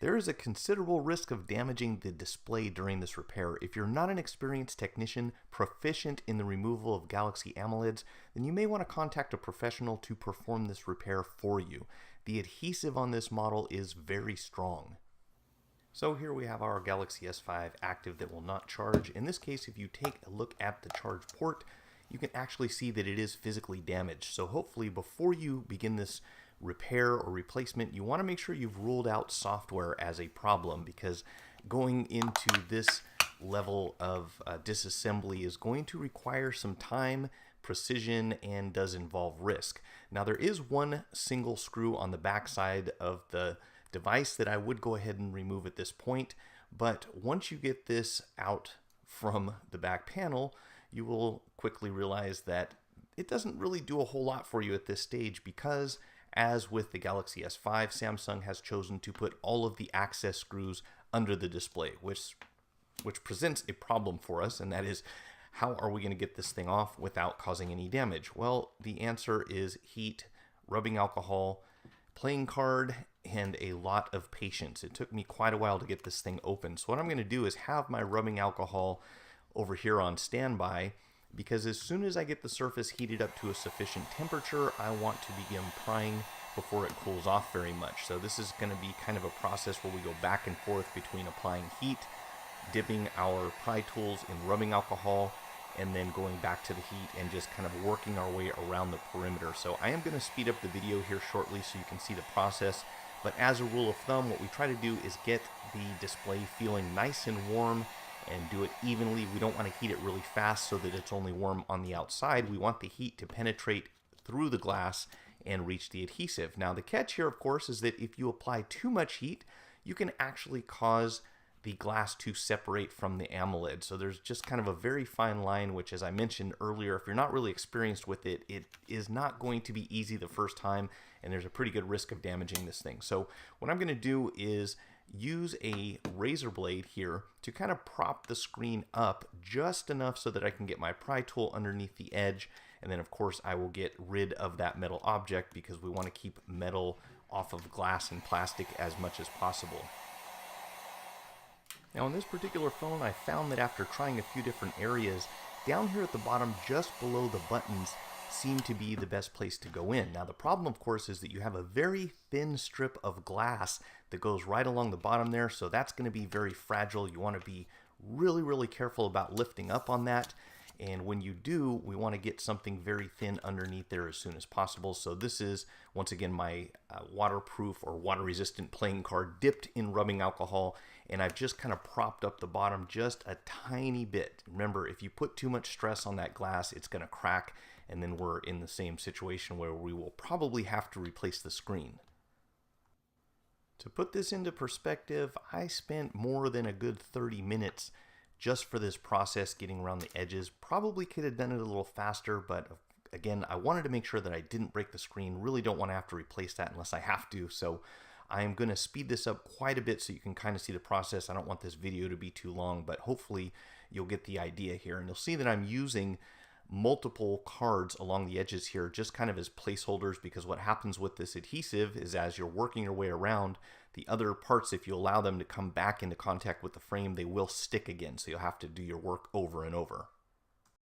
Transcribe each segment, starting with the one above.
There is a considerable risk of damaging the display during this repair. If you're not an experienced technician proficient in the removal of Galaxy AMOLEDs, then you may want to contact a professional to perform this repair for you. The adhesive on this model is very strong. So here we have our Galaxy S5 active that will not charge. In this case, if you take a look at the charge port, you can actually see that it is physically damaged. So hopefully before you begin this repair or replacement, you want to make sure you've ruled out software as a problem, because going into this level of disassembly is going to require some time, precision, and does involve risk. Now there is one single screw on the back side of the device that I would go ahead and remove at this point, but once you get this out from the back panel, you will quickly realize that it doesn't really do a whole lot for you at this stage, because as with the Galaxy S5, Samsung has chosen to put all of the access screws under the display, which presents a problem for us, and that is, how are we going to get this thing off without causing any damage? Well, the answer is heat, rubbing alcohol, playing card, and a lot of patience. It took me quite a while to get this thing open. So what I'm going to do is have my rubbing alcohol over here on standby, because as soon as I get the surface heated up to a sufficient temperature, I want to begin prying before it cools off very much. So this is going to be kind of a process where we go back and forth between applying heat, dipping our pry tools in rubbing alcohol, and then going back to the heat and just kind of working our way around the perimeter. So I am going to speed up the video here shortly so you can see the process. But as a rule of thumb, what we try to do is get the display feeling nice and warm and do it evenly. We don't want to heat it really fast so that it's only warm on the outside. We want the heat to penetrate through the glass and reach the adhesive. Now the catch here, of course, is that if you apply too much heat, you can actually cause the glass to separate from the AMOLED. So there's just kind of a very fine line, which, as I mentioned earlier, if you're not really experienced with it, it is not going to be easy the first time, and there's a pretty good risk of damaging this thing. So what I'm going to do is use a razor blade here to kind of prop the screen up just enough so that I can get my pry tool underneath the edge, and then of course I will get rid of that metal object, because we want to keep metal off of glass and plastic as much as possible. Now on this particular phone, I found that after trying a few different areas, down here at the bottom just below the buttons seem to be the best place to go in. Now the problem, of course, is that you have a very thin strip of glass that goes right along the bottom there, so that's going to be very fragile. You want to be really careful about lifting up on that, and when you do, we want to get something very thin underneath there as soon as possible. So this is, once again, my waterproof or water-resistant playing card dipped in rubbing alcohol, and I've just kind of propped up the bottom just a tiny bit. Remember, if you put too much stress on that glass, it's going to crack, and then we're in the same situation where we will probably have to replace the screen. To put this into perspective, I spent more than a good 30 minutes just for this process, getting around the edges. Probably could have done it a little faster, but again, I wanted to make sure that I didn't break the screen. Really don't want to have to replace that unless I have to, so I am going to speed this up quite a bit so you can kind of see the process. I don't want this video to be too long, but hopefully you'll get the idea here. And you'll see that I'm using multiple cards along the edges here just kind of as placeholders, because what happens with this adhesive is as you're working your way around, the other parts, if you allow them to come back into contact with the frame, they will stick again, so you'll have to do your work over and over.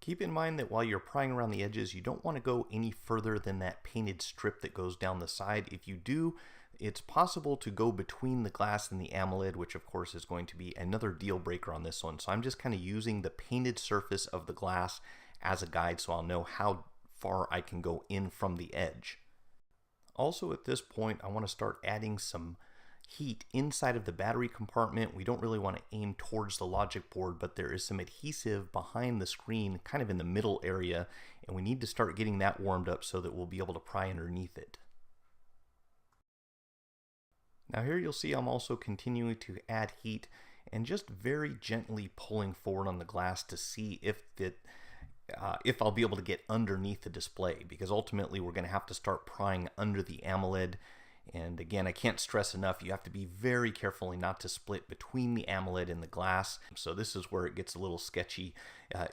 Keep in mind that while you're prying around the edges, you don't want to go any further than that painted strip that goes down the side. If you do, it's possible to go between the glass and the AMOLED, which of course is going to be another deal breaker on this one. So I'm just kind of using the painted surface of the glass as a guide so I'll know how far I can go in from the edge. Also at this point, I want to start adding some heat inside of the battery compartment. We don't really want to aim towards the logic board, but there is some adhesive behind the screen, kind of in the middle area, and we need to start getting that warmed up so that we'll be able to pry underneath it. Now here you'll see I'm also continuing to add heat and just very gently pulling forward on the glass to see if I'll be able to get underneath the display, because ultimately we're going to have to start prying under the AMOLED, And again, I can't stress enough, you have to be very careful not to split between the AMOLED and the glass. So this is where it gets a little sketchy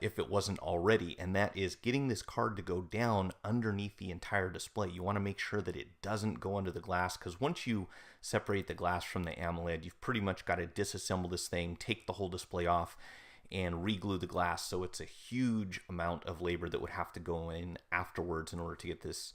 if it wasn't already, and that is getting this card to go down underneath the entire display. You want to make sure that it doesn't go under the glass, because once you separate the glass from the AMOLED, you've pretty much got to disassemble this thing, take the whole display off, and re-glue the glass. So it's a huge amount of labor that would have to go in afterwards in order to get this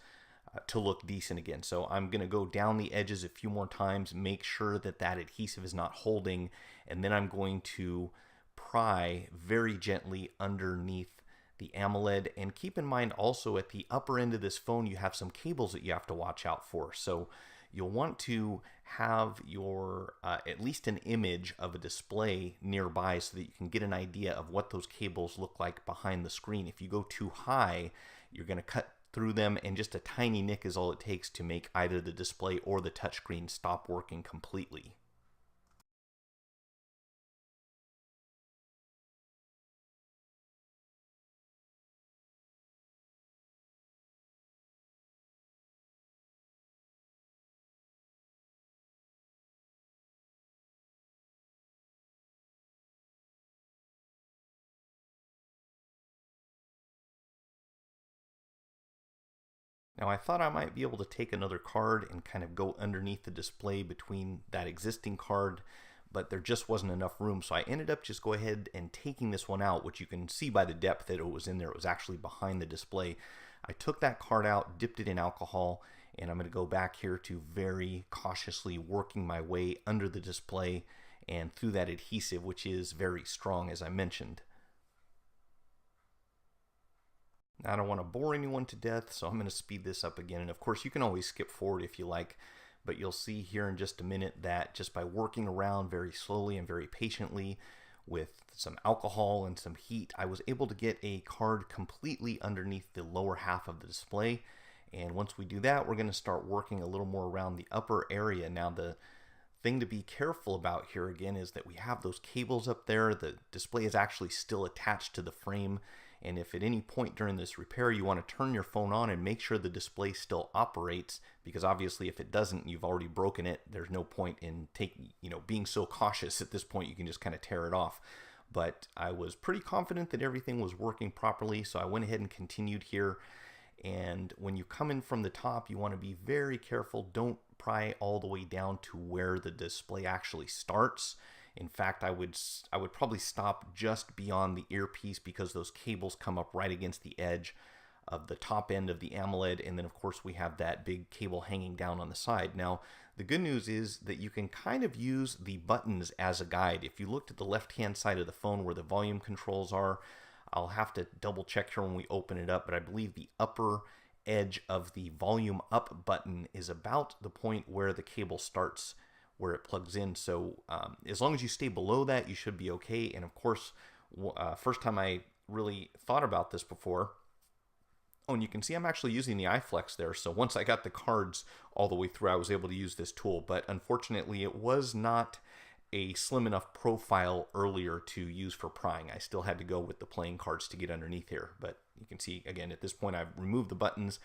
to look decent again. So I'm going to go down the edges a few more times, make sure that that adhesive is not holding, and then I'm going to pry very gently underneath the AMOLED. And keep in mind also, at the upper end of this phone you have some cables that you have to watch out for. So you'll want to have your at least an image of a display nearby so that you can get an idea of what those cables look like behind the screen. If you go too high, you're going to cut through them, and just a tiny nick is all it takes to make either the display or the touchscreen stop working completely. Now I thought I might be able to take another card and kind of go underneath the display between that existing card, but there just wasn't enough room, so I ended up just go ahead and taking this one out, which you can see by the depth that it was in there. It was actually behind the display. I took that card out, dipped it in alcohol, and I'm going to go back here to very cautiously working my way under the display and through that adhesive, which is very strong, as I mentioned. I don't want to bore anyone to death, so I'm going to speed this up again. And of course, you can always skip forward if you like, but you'll see here in just a minute that just by working around very slowly and very patiently with some alcohol and some heat, I was able to get a card completely underneath the lower half of the display. And once we do that, we're going to start working a little more around the upper area. Now, the thing to be careful about here again is that we have those cables up there. The display is actually still attached to the frame, and if at any point during this repair you want to turn your phone on and make sure the display still operates, because obviously if it doesn't, you've already broken it. There's no point in being so cautious at this point. You can just kind of tear it off. But I was pretty confident that everything was working properly, so I went ahead and continued here. And when you come in from the top, you want to be very careful. Don't pry all the way down to where the display actually starts. In fact, I would probably stop just beyond the earpiece, because those cables come up right against the edge of the top end of the AMOLED, and then of course we have that big cable hanging down on the side. Now, the good news is that you can kind of use the buttons as a guide. If you looked at the left-hand side of the phone where the volume controls are, I'll have to double check here when we open it up, but I believe the upper edge of the volume up button is about the point where the cable starts, where it plugs in. So as long as you stay below that, you should be okay. And of course, first time I really thought about this before. Oh, and you can see I'm actually using the iFlex there. So once I got the cards all the way through, I was able to use this tool. But unfortunately, it was not a slim enough profile earlier to use for prying. I still had to go with the playing cards to get underneath here. But you can see, again, at this point, I've removed the buttons,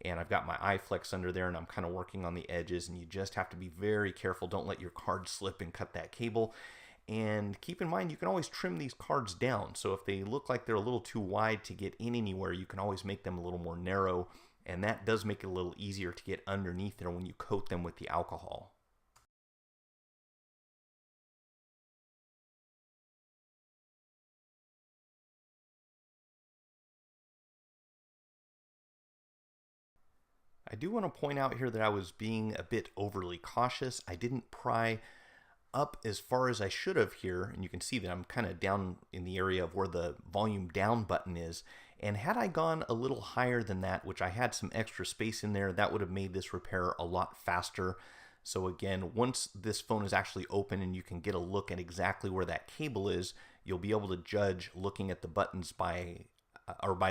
and I've got my iFlex under there, and I'm kind of working on the edges, and you just have to be very careful. Don't let your card slip and cut that cable. And keep in mind, you can always trim these cards down. So if they look like they're a little too wide to get in anywhere, you can always make them a little more narrow, and that does make it a little easier to get underneath there when you coat them with the alcohol. I do want to point out here that I was being a bit overly cautious. I didn't pry up as far as I should have here, and you can see that I'm kind of down in the area of where the volume down button is. And had I gone a little higher than that, which I had some extra space in there, that would have made this repair a lot faster. So again, once this phone is actually open and you can get a look at exactly where that cable is, you'll be able to judge looking at the buttons by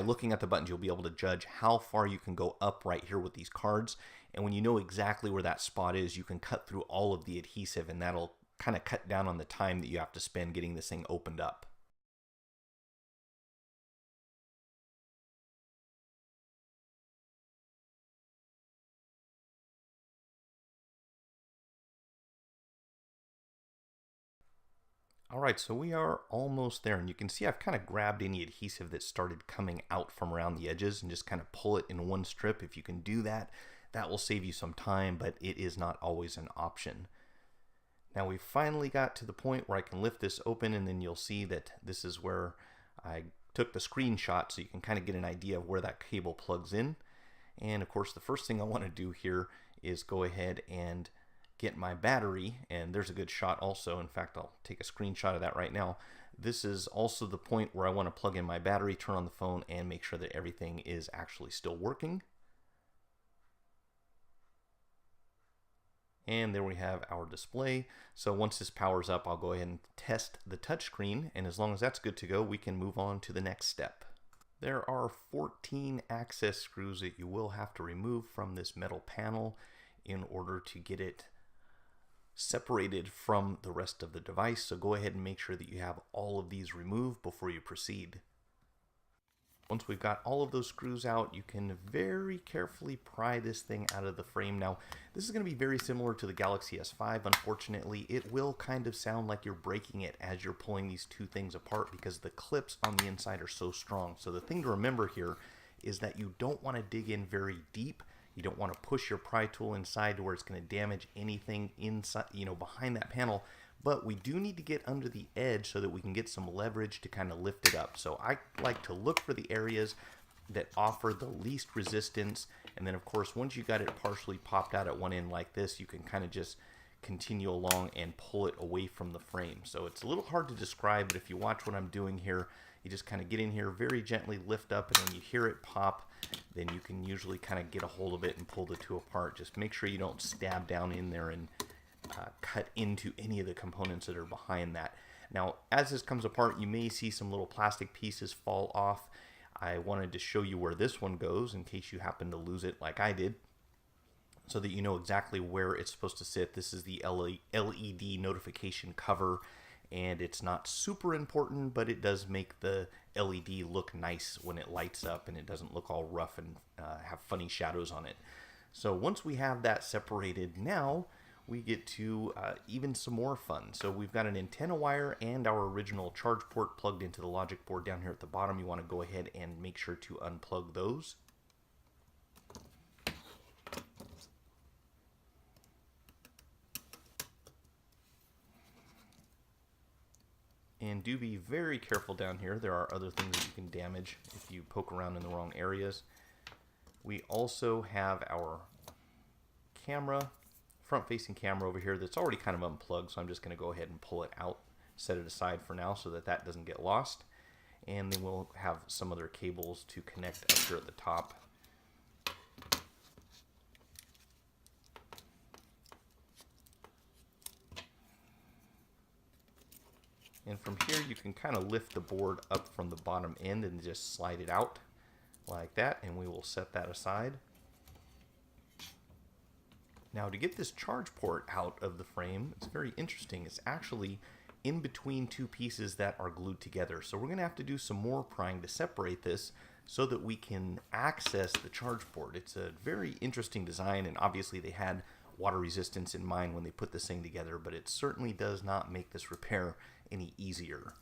looking at the buttons, you'll be able to judge how far you can go up right here with these cards. And when you know exactly where that spot is, you can cut through all of the adhesive, and that'll kind of cut down on the time that you have to spend getting this thing opened up. Alright, so we are almost there, and you can see I've kind of grabbed any adhesive that started coming out from around the edges and just kind of pull it in one strip. If you can do that, that will save you some time, but it is not always an option. Now we finally got to the point where I can lift this open, and then you'll see that this is where I took the screenshot so you can kind of get an idea of where that cable plugs in. And of course the first thing I want to do here is go ahead and get my battery, and there's a good shot also. In fact, I'll take a screenshot of that right now. This is also the point where I want to plug in my battery, turn on the phone, and make sure that everything is actually still working. And there we have our display. So once this powers up, I'll go ahead and test the touchscreen, and as long as that's good to go, we can move on to the next step. There are 14 access screws that you will have to remove from this metal panel in order to get it separated from the rest of the device. So go ahead and make sure that you have all of these removed before you proceed. Once we've got all of those screws out, you can very carefully pry this thing out of the frame. Now, this is going to be very similar to the Galaxy S5. Unfortunately, it will kind of sound like you're breaking it as you're pulling these two things apart because the clips on the inside are so strong. So the thing to remember here is that you don't want to dig in very deep. You don't want to push your pry tool inside to where it's going to damage anything inside, behind that panel. But we do need to get under the edge so that we can get some leverage to kind of lift it up. So I like to look for the areas that offer the least resistance. And then of course, once you got it partially popped out at one end like this, you can kind of just continue along and pull it away from the frame. So it's a little hard to describe, but if you watch what I'm doing here, you just kind of get in here, very gently lift up, and when you hear it pop, then you can usually kind of get a hold of it and pull the two apart. Just make sure you don't stab down in there and cut into any of the components that are behind that. Now, as this comes apart, you may see some little plastic pieces fall off. I wanted to show you where this one goes in case you happen to lose it like I did, so that you know exactly where it's supposed to sit. This is the LED notification cover, and it's not super important, but it does make the LED look nice when it lights up, and it doesn't look all rough and have funny shadows on it. So once we have that separated, now we get to even some more fun. So we've got an antenna wire and our original charge port plugged into the logic board down here at the bottom. You want to go ahead and make sure to unplug those. And do be very careful down here. There are other things that you can damage if you poke around in the wrong areas. We also have our camera, front-facing camera over here that's already kind of unplugged, so I'm just going to go ahead and pull it out, set it aside for now so that that doesn't get lost. And then we'll have some other cables to connect up here at the top. And from here you can kind of lift the board up from the bottom end and just slide it out like that, and we will set that aside. Now, to get this charge port out of the frame, it's very interesting. It's actually in between two pieces that are glued together. So we're going to have to do some more prying to separate this so that we can access the charge port. It's a very interesting design, and obviously they had water resistance in mind when they put this thing together, but it certainly does not make this repair any easier.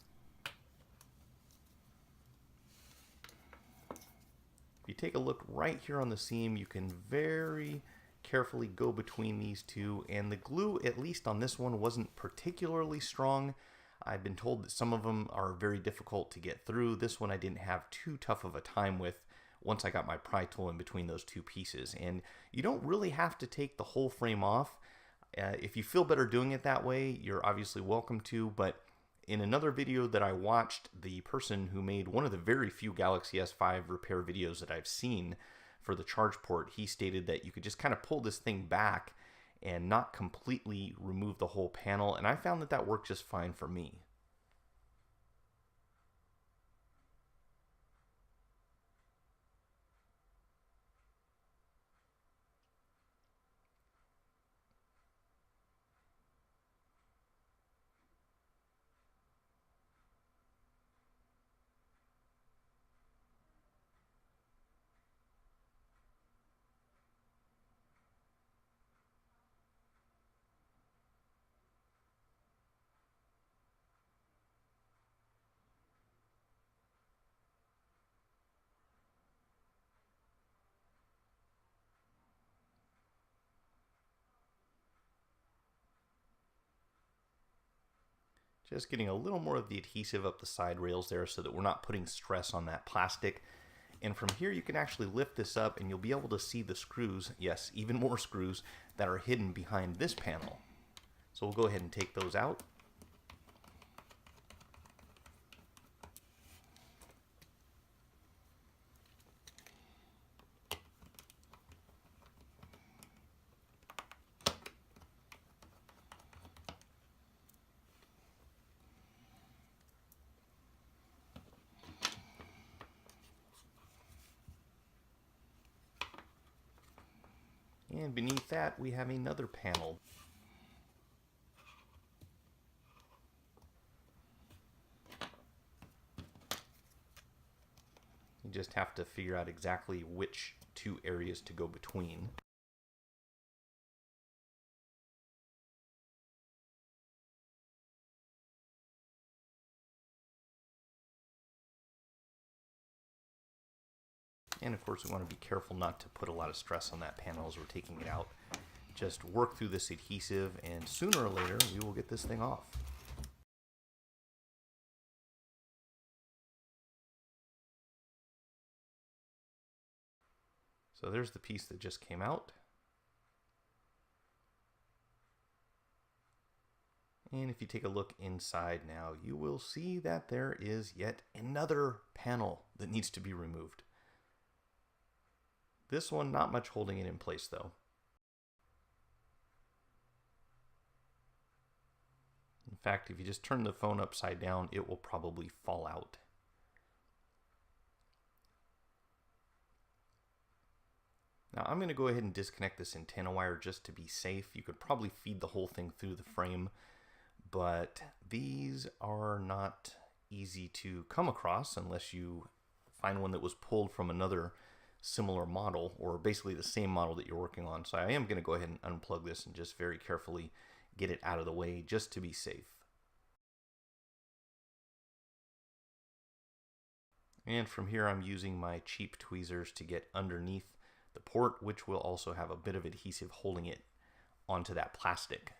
If you take a look right here on the seam, you can very carefully go between these two, and the glue, at least on this one, wasn't particularly strong. I've been told that some of them are very difficult to get through. This one I didn't have too tough of a time with once I got my pry tool in between those two pieces. And you don't really have to take the whole frame off. If you feel better doing it that way, you're obviously welcome to, but in another video that I watched, the person who made one of the very few Galaxy S5 repair videos that I've seen for the charge port, he stated that you could just kind of pull this thing back and not completely remove the whole panel, and I found that that worked just fine for me. Just getting a little more of the adhesive up the side rails there so that we're not putting stress on that plastic. And from here you can actually lift this up and you'll be able to see the screws, yes, even more screws, that are hidden behind this panel. So we'll go ahead and take those out. And beneath that, we have another panel. You just have to figure out exactly which two areas to go between. And of course we want to be careful not to put a lot of stress on that panel as we're taking it out. Just work through this adhesive and sooner or later we will get this thing off. So there's the piece that just came out. And if you take a look inside now, you will see that there is yet another panel that needs to be removed. This one, not much holding it in place though. In fact, if you just turn the phone upside down, it will probably fall out. Now I'm going to go ahead and disconnect this antenna wire just to be safe. You could probably feed the whole thing through the frame, but these are not easy to come across unless you find one that was pulled from another similar model, or basically the same model that you're working on. So I am going to go ahead and unplug this and just very carefully get it out of the way just to be safe. And from here I'm using my cheap tweezers to get underneath the port, which will also have a bit of adhesive holding it onto that plastic.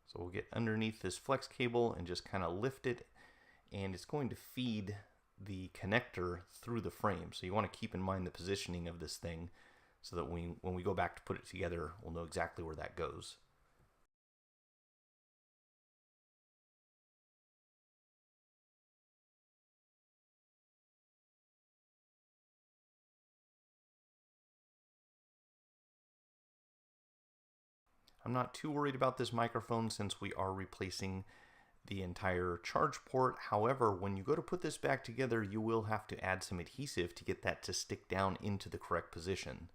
So we'll get underneath this flex cable and just kind of lift it, and it's going to feed the connector through the frame. So you want to keep in mind the positioning of this thing so that when we go back to put it together, we'll know exactly where that goes. I'm not too worried about this microphone since we are replacing the entire charge port. However, when you go to put this back together, you will have to add some adhesive to get that to stick down into the correct position.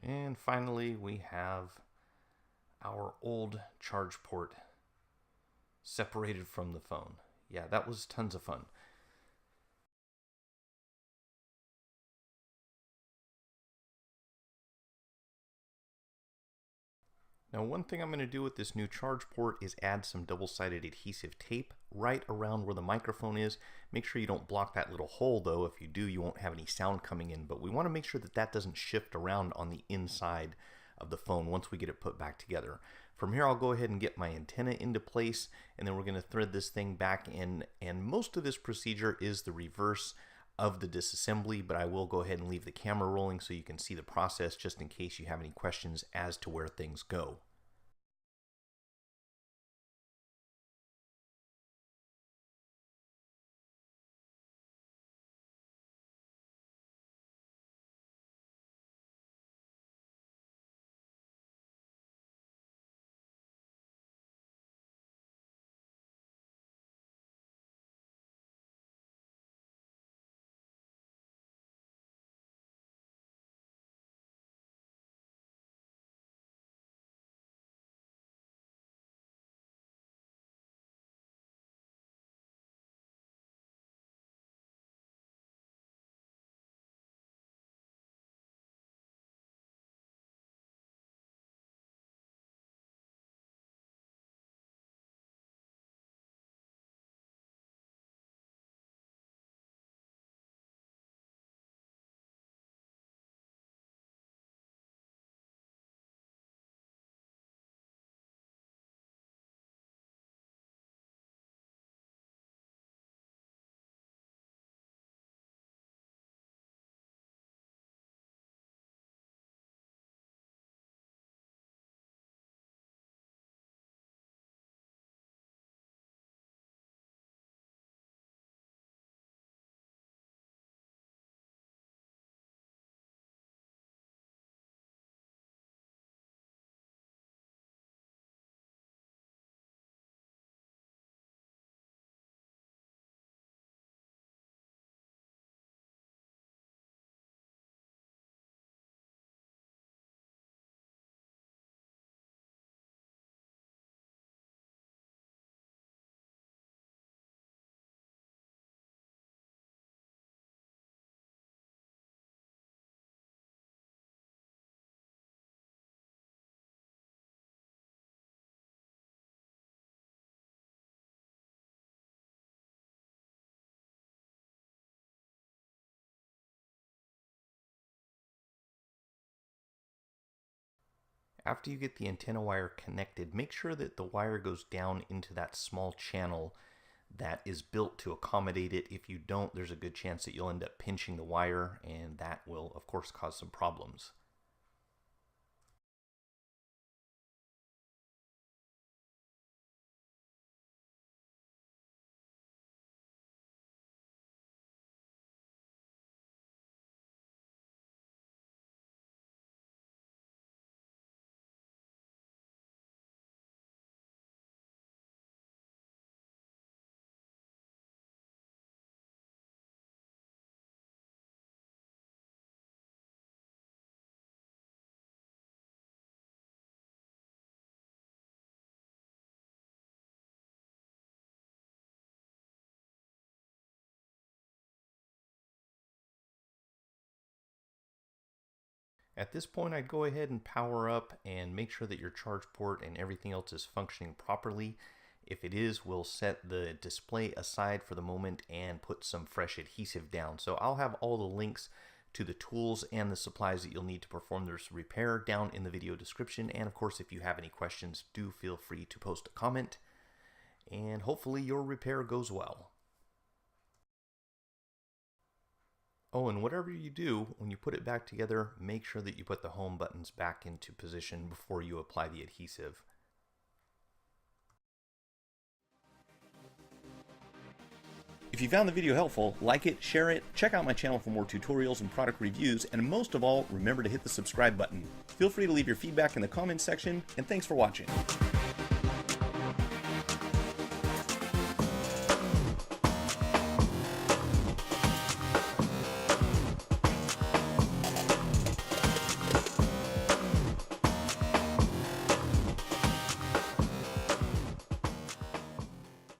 And finally, we have our old charge port separated from the phone. Yeah, that was tons of fun. Now, one thing I'm going to do with this new charge port is add some double-sided adhesive tape right around where the microphone is. Make sure you don't block that little hole though. If you do, you won't have any sound coming in, but we want to make sure that that doesn't shift around on the inside of the phone once we get it put back together. From here, I'll go ahead and get my antenna into place, and then we're going to thread this thing back in, and most of this procedure is the reverse of the disassembly, but I will go ahead and leave the camera rolling so you can see the process just in case you have any questions as to where things go. After you get the antenna wire connected, make sure that the wire goes down into that small channel that is built to accommodate it. If you don't, there's a good chance that you'll end up pinching the wire, and that will, of course, cause some problems. At this point, I'd go ahead and power up and make sure that your charge port and everything else is functioning properly. If it is, we'll set the display aside for the moment and put some fresh adhesive down. So I'll have all the links to the tools and the supplies that you'll need to perform this repair down in the video description. And of course, if you have any questions, do feel free to post a comment. And hopefully your repair goes well. Oh, and whatever you do, when you put it back together, make sure that you put the home buttons back into position before you apply the adhesive. If you found the video helpful, like it, share it, check out my channel for more tutorials and product reviews, and most of all, remember to hit the subscribe button. Feel free to leave your feedback in the comments section, and thanks for watching.